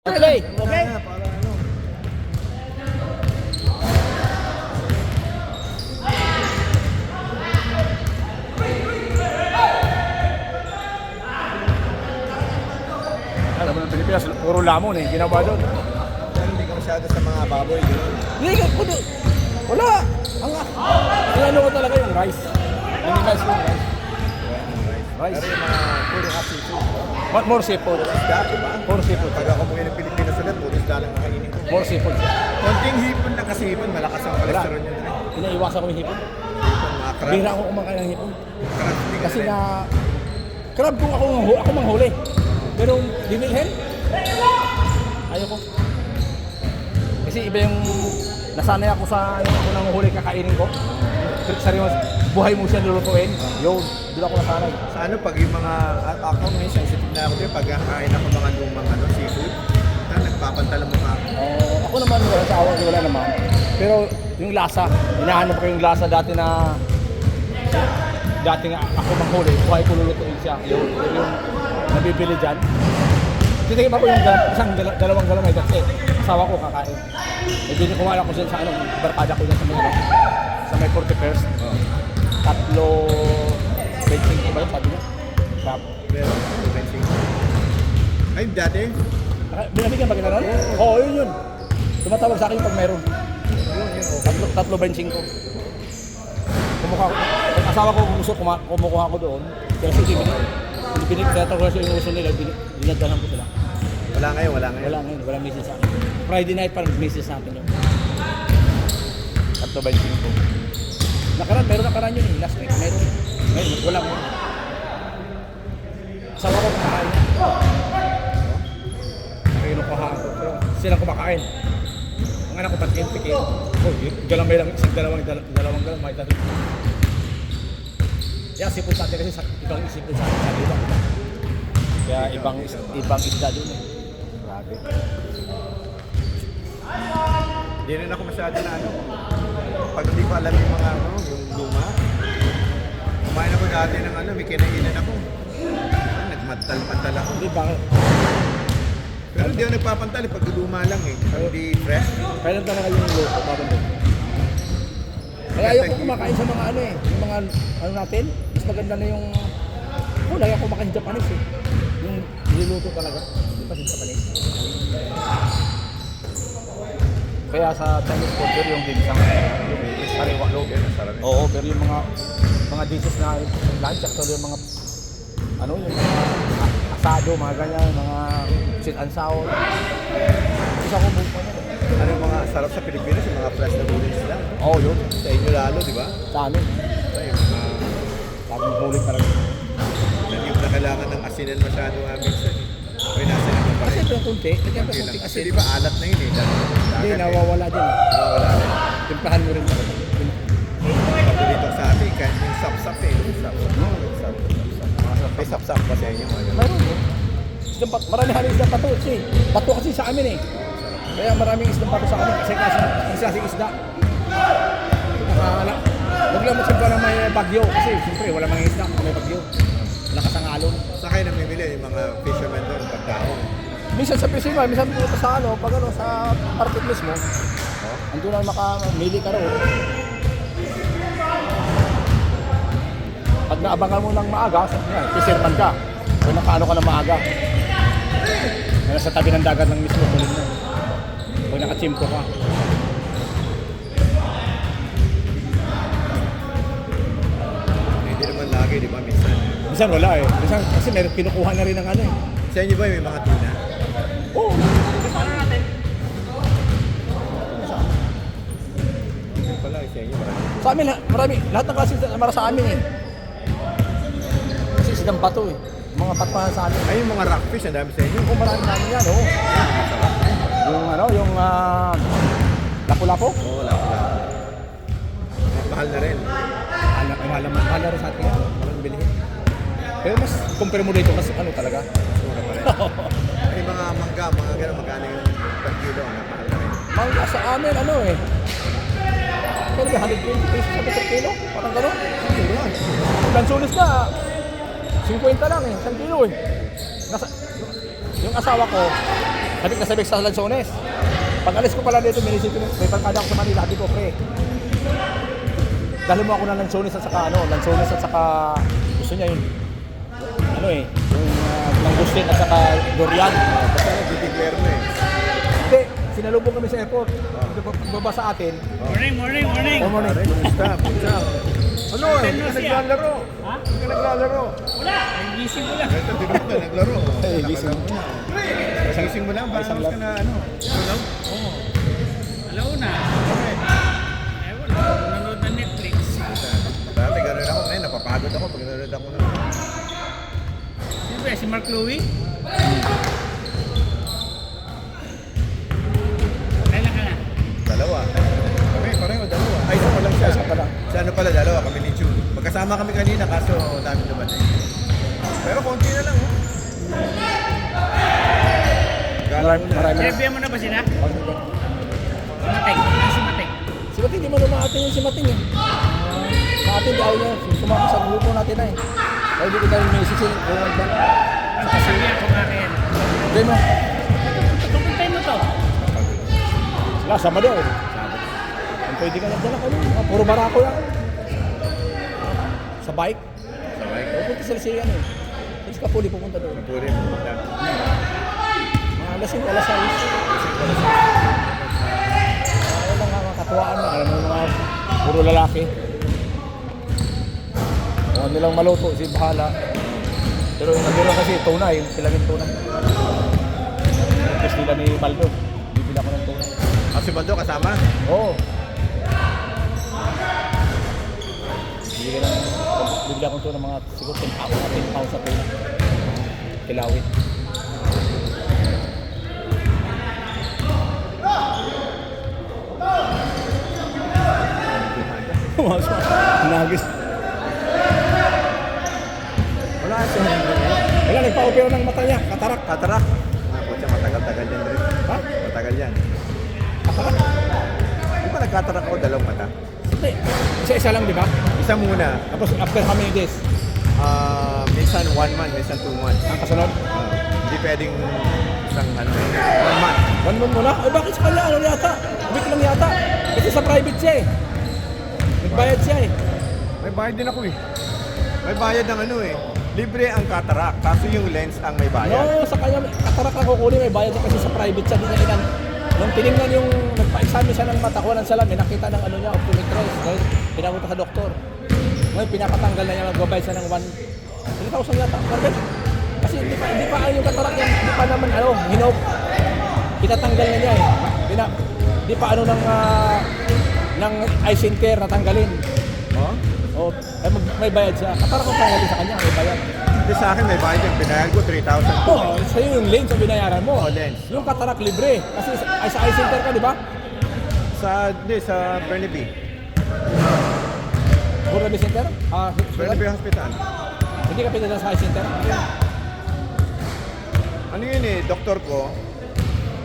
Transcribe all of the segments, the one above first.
Okay. Okay? Para ano. Alam mo ng Pilipinas, puro lamon eh, ginawa doon. Pero hindi ka masyado sa mga baboy. Gano'n. Hindi ka, wala. Ang ano ko talaga yung rice. Minimal yung rice. Rice. Pero yung mga puro seafood. More seafood. Isda, diba? More seafood. Pag ako umuwi ng Pilipinas ulit, puro isda lang ang kainin ko. More seafood. Konting hipon lang kasi hipon, malakas ang cholesterol niya rin. Pinaiwasan ko yung hipon. Hipon, mga crab. Bira ako kumakain ng hipon. Crab, hindi ka Kasi rin. na, crab kung ako manghuli. Pero dinilhen, ayoko. Kasi iba yung nasanay ako sa yung ako nanghuli kakainin ko. Serious, buhay mo siya lulutuin. Yun, doon ako nasanay. Sa ano, pag yung mga, ako ngayon, sensitive na ako din, pag kain ako mga lumang seafood, nagpapantala mo ako. Ako naman wala sa awang wala naman. Pero yung lasa, hinahanap ko yung lasa dati nga ako manghuli, buhay ko lulutuin siya. Yung nabibili dyan. Titigim ako yung dalawang galamay, that's it. Asawa ko kakain. Hindi ko kumala ko dyan sa barkada ko dyan sa may 41st. Tatlo, benching ko ba yun, sabi niya? Crap. Pero, fencing. Ay, dati, Binabigyan ba kita nun? Oo, yun. Tumatawag sa akin pag meron. Tatlo benching ko. Kumukuha ko. Ang asawa ko gusto kumukuha ko doon. Kasi tinatawag ko yung gusto nila, dinadalan ko sila. wala ngayon. Wala message sa akin. Friday night parang message sa akin yun. Tatlo benching ko. Nakaraan yun eh, last week. Meron, wala mo. Asawa ko kumakain. Kinukuhaan ko. Pero sila kumakain. Ang anak ko patikil-tikil. Galamay lang, dalawang galamay. Kaya sipon sa atin kasi ibang isipon sa atin sa iba. Kaya ibang isda doon eh. Grabe. Hindi rin ako masyado na ano. Pag hindi ko alam yung mga yung luma. Kumain ako dati ng may kinainan ako. Nagmantal-pantal ako. Hindi bakit? Pero hindi ako nagpapantal pag luma lang eh. Pag hindi fresh. Kailan talaga yung loko bago doon? Kaya ayoko kumakain sa mga yung mga natin. Mas maganda na yung lagi ako kumakain sa Japanese eh. Yung niluluto talaga. Hindi pa sa Japanese. Kaya sa Chinese food, pero yung ginsang, yung sariwa loob. Oo, pero yung mga dishes na lunch, actually yung mga yung mga asado, mga ganyan, mga sweet and sour. Isa ko buko na. Ano yung mga sarap sa Pilipinas, yung mga fresh na gulay sila. Oo, yun. Sa inyo lalo, di ba? Sa amin. Ay, yung mga Parang huli talaga. hindi mo na kailangan ng asinan masyado nga minsan. Okay, nasinan mo pa Kasi rin. ito yung kunti, lagyan pa Okay kunti lang. kasi. Kasi di ba alat na yun eh. Hindi, nawawala din. Nawawala rin. Timplahan mo rin talaga. Pati dito sa atin, kahit yung sap-sap eh. Yung sap-sap. May sap-sap pa sa inyo. Mayroon eh. Marami halos isda pato kasi. Pato kasi sa amin eh. Kaya maraming isda pato sa amin kasi isasing isda. Huwag lang masyadwa na may bagyo kasi siyempre wala mga isda kung may bagyo. Lakas ang alon. Sa kayo namimili yung mga fishermen doon pagkaon. Minsan sa fishing minsan pumunta sa sa market mismo. Andun na makamili ka rin. Pag naabangan mo ng maaga, fisherman ka. Kung nakaano ka ng maaga. Sa tabi ng dagat ng mismo, kulit na. Pag nakachimpo ka. Hindi naman lagi, di ba? Minsan. Minsan wala eh. Minsan kasi meron kinukuha na rin ng eh. Sa inyo ba may mga tuna? Oo. Hindi pala, sa inyo marami. Sa amin, marami. Lahat ng klase para sa amin eh. Kasi silang bato eh. Mga patpahan sa amin. Ay, yung mga rockfish, ang dami sa inyo. Kung marami namin yan, oo. Yung lapu-lapu. Oo, wala. Mahal na rin. Mahal na rin sa atin yan. Walang bilihin. Pero mas, compare mo dito, mas talaga. Mura pa rin. Ay, mga mangga, mga gano'n, magkano yung per kilo, mahal na rin. Mangga sa amin, pero 120 pesos sa per kilo. Parang gano'n. Lansunis ka, 50 lang eh, 1 kilo eh. Yung asawa ko, Sabik na sabik sa Lanzones. Pag alis ko pala dito, may barkada ako sa Manila, di ko, pre. Dali mo ako ng Lanzones at saka Lanzones at saka gusto niya yun. Yung Langustin at saka Dorian. Basta nag-declare mo eh. Hindi, sinalubong kami sa airport. Pagbaba sa atin. Morning. Morning. Pare, kumusta? Kumusta? Ano eh? Hindi ka naglalaro. Ha? Hindi ka naglalaro. Wala, nagising ko lang. Ito, tinuro ka, naglaro. Eh, gising. Gising mo lang, baka Isang ka na ano. Tulog? Oo. Alauna. Bakit? Ewan, nanonood ng Netflix. Dati gano'n ako ngayon, napapagod ako pag nanonood ako. Sino ba yan? Si Mark Louie? Kailan ka na? Dalawa. Kami, pareho, dalawa. Ay, isa pa lang siya. Isa pa lang. Siya ano pala, dalawa kami ni June. Magkasama kami kanina, kaso dami dumating. Pero konti na lang, oh. Marami na. Sinabihan mo na ba sila? Si Mateng. Si Mateng. Si Mating, di mo lumating yung si Mating eh. Sa atin, di ayaw niya. Sumama sa grupo natin na eh. Kaya di ko tayo may message eh. Ang kasabihan ko nga kayan. Hindi mo. Tutupuntayin mo to. Wala, Sabado eh. Ang pwede ka nagdala ko nun. Puro barako lang. Sa bike. Sabay. Pupunta sila siya eh. Tapos kapuli pupunta doon. Puri mo. Mga lasing, alas 6. Ayaw lang mga katuwaan na. Alam mo yung mga puro lalaki. Kung ano nilang maluto, si bahala. Pero yung nandun lang kasi tuna, yung silaming tuna. Tapos nila ni Baldo. Bibila ko ng tuna. Si Bando kasama? Oo. Bibila ko tuna mga siguro 10 pounds sa tuna. Kilawin. Nagis. Wala siya. Wala, nagpa-opera ng mata niya. Katarak. Katarak. Pucha, matagal-tagal yan rin. Ha? Matagal yan. Katarak? Di ba nagkatarak ako dalawang mata? Hindi. Isa-isa lang, di ba? Isa muna. Tapos after how many days? Minsan 1 month, minsan 2 months. Ang kasunod? Hindi pwedeng isang 1 month. 1 month muna? Eh bakit sa kanya? Ano yata? Week lang yata. Kasi sa private siya eh. Nagbayad siya eh. May bayad din ako eh. May bayad ng ano eh. Libre ang katarak, kaso yung lens ang may bayad. No, sa kanya, katarak lang kukunin. May bayad niya kasi sa private siya. Di niya inan. Nung tinignan yung nagpa-examine siya ng mata, walang salamin, nakita ng ano niya, optometrist. Dahil pinapunta sa doktor. Ngayon, pinapatanggal na niya, magbabayad siya ng 3,000 yata. Perfect. Kasi hindi pa yung katarak yan, hindi pa naman hinop. Pinatanggal na niya eh. Hindi pa ng eye center natanggalin. Oh? O, may bayad siya. Katarak ang tanggalin sa kanya, may bayad. Hindi sa akin may bayad yung binayad ko 3,000. Oo, sa'yo yung lens ang binayaran mo. Oh, lens. Yung katarak libre. Kasi sa eye center ka, di ba? Sa Burnaby. Burnaby Center? Burnaby Hospital. Hindi ka pinadala sa eye center? Ano yun eh, doktor ko.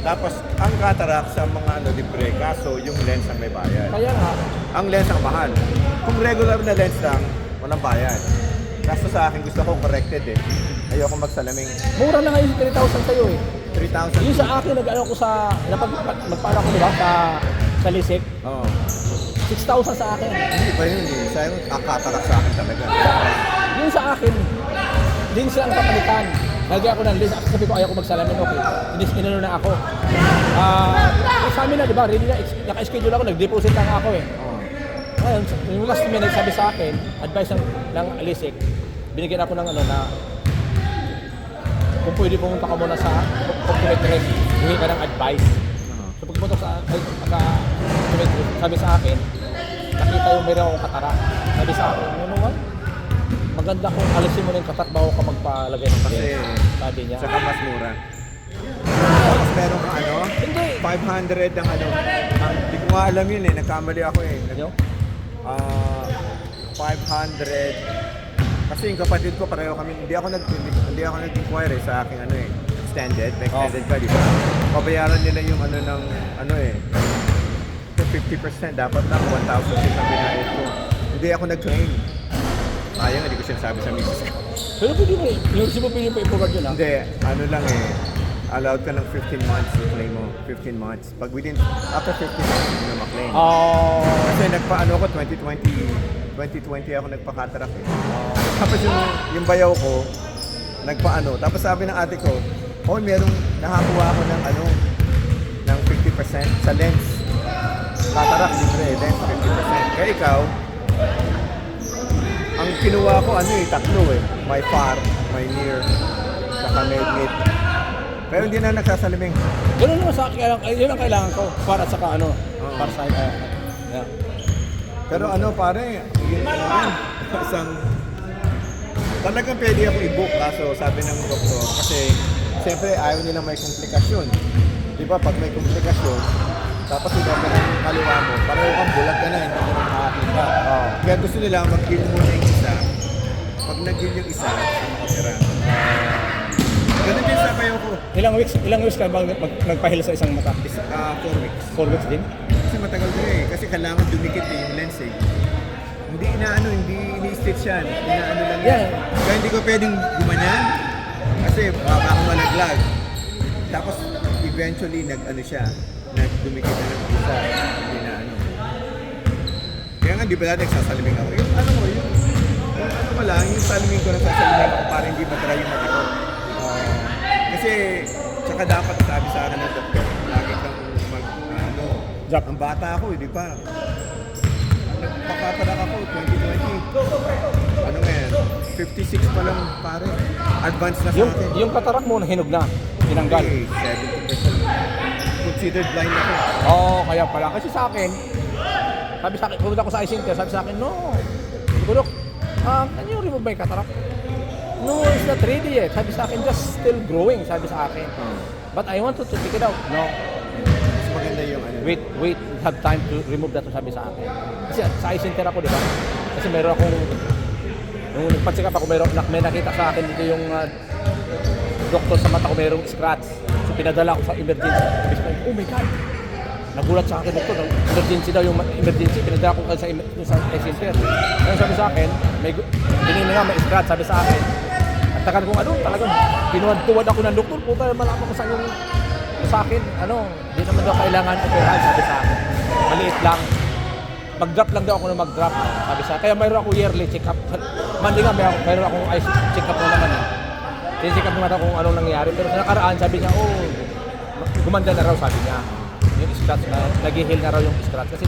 Tapos ang katarak sa mga libre, kaso yung lens ang may bayad. Kaya nga, Ang lens ang mahal. Kung regular na lens lang, walang bayad. Kaso sa akin gusto ko corrected eh. Ayoko magsalaming mura na ngayon 3,000 sa'yo eh. 3,000. Yung sa akin, nag-ano ko sa, magpaano ko diba, sa Lisik, Oo. 6,000 sa akin. Hindi pa yun eh. Sayang katarak sa akin talaga. Yung sa akin, lens lang papalitan. Lagyan ako ng lens. Sabi ko, ayaw ko magsalamin, okay. Inano na ako. Sa amin na, di ba? Really na, naka-schedule ako, nag-deposit lang ako eh. Oo. Ngayon, yung last minute sabi sa akin, advice ng Alisik, binigyan ako ng kung pwede pumunta ka muna sa optometrist, hingi ka ng advice. So pagpunta sa optometrist, sabi sa akin, nakita yung mayroon akong katarak. Sabi sa akin, ano naman? Maganda kung alisin mo na yung katarak bago ka magpalagay ng Kasi, lens. Sabi niya. saka mas mura. Tapos meron kang Hindi. 500 ang hindi ko nga alam yun eh. Nagkamali ako eh. Ano? 500. Kasi yung kapatid ko pareho kami, hindi ako nag-inquire sa aking extended. May extended ka, di ba? Pabayaran nila yung ng 50%. Dapat lang 1,000 ang binayad ko. Hindi ako nag-claim. Sayang, hindi ko sinasabi sa misis ko. Pero pwede mo, yung si mo pwede pa i-forward yun ha? Hindi, lang eh. allowed ka ng 15 months to claim mo. 15 months. Pag after 15 months, hindi na maklaim. Oh. Kasi nagpaano ko, 2020 ako nagpa-cataract eh. Tapos yung bayaw ko, nagpaano. Tapos sabi ng ate ko, oh, merong nakakuha ako ng ng 50% sa lens. Cataract libre, lens 50%. Kaya ikaw, ang kinuha ko tatlo eh. My far, my near, saka mid. Pero hindi na nagsasaliming. Ganun naman sa akin, yun ang kailangan ko para sa para sa yeah. Pero pare, yun, isang talagang pwede ako i-book kaso sabi ng doktor kasi siyempre ayaw nila may komplikasyon. Di ba pag may komplikasyon, tapos i-open ang kaliwa mo, pareho kang bulag ka na, hindi mo makakita. Kaya gusto nila mag-heal muna yung isa. Pag nag-heal yung isa, makapira. Ganun din sa bayo ko. Ilang weeks ka bang nagpahil sa isang mata? 4 weeks. 4 weeks din? Kasi matagal din eh. Kasi kailangan dumikit yung lens eh. Hindi hindi ini-stitch yan. Inaano lang yan. Yeah. Kaya hindi ko pwedeng gumanyan. Kasi baka malaglag. Tapos eventually nagdumikit na ng isa. Hindi na Kaya nga di ba dati nagsasalimin ako. Yung yung salamin ko nagsasalimin ako para hindi matry yung mati ko. Kasi tsaka dapat sabi sa akin ng doktor, lagi kang Jack. ang bata ako, di ba? Nagpapatarak ako, 2020. Ano ngayon? 56 pa lang, pare. Advance na sa akin. Yung katarak mo hinog na, tinanggal. Okay, 70%. Considered blind ako. Oo, kaya pala. Kasi sa akin, pumunta ko sa eye center, sabi sa akin, no. Sabi ko, can you remove my cataract? No, it's not ready yet. Sabi sa akin, just still growing, sabi sa akin. But I want to take it out. No. Mas maganda yung Wait, have time to remove that, sabi sa akin. Kasi sa eye center ako, di ba? Kasi meron akong, nung nagpa-check up ako, may nakita sa akin dito yung doktor sa mata ko, merong scratch. So pinadala ko sa emergency. Oh my God! Nagulat sa akin doktor, emergency daw yung emergency. Pinadala ko sa eye center. Kaya sabi sa akin, may scratch, sabi sa akin. At tagal kong talagang pinuwad-tuwad ako ng doktor. Puta, malaman ko sa yung sa akin, hindi naman daw kailangan operahan, sabi sa akin. Maliit lang. Mag-drop lang daw ako na mag-drop, sabi sa akin. Kaya mayroon ako yearly check-up. Mandi nga, mayroon akong eye check-up na naman. Check up naman ako kung anong nangyari. Pero sa nakaraan, sabi niya, gumanda na raw, sabi niya. Yung scratch na, nag-heal na raw yung scratch. Kasi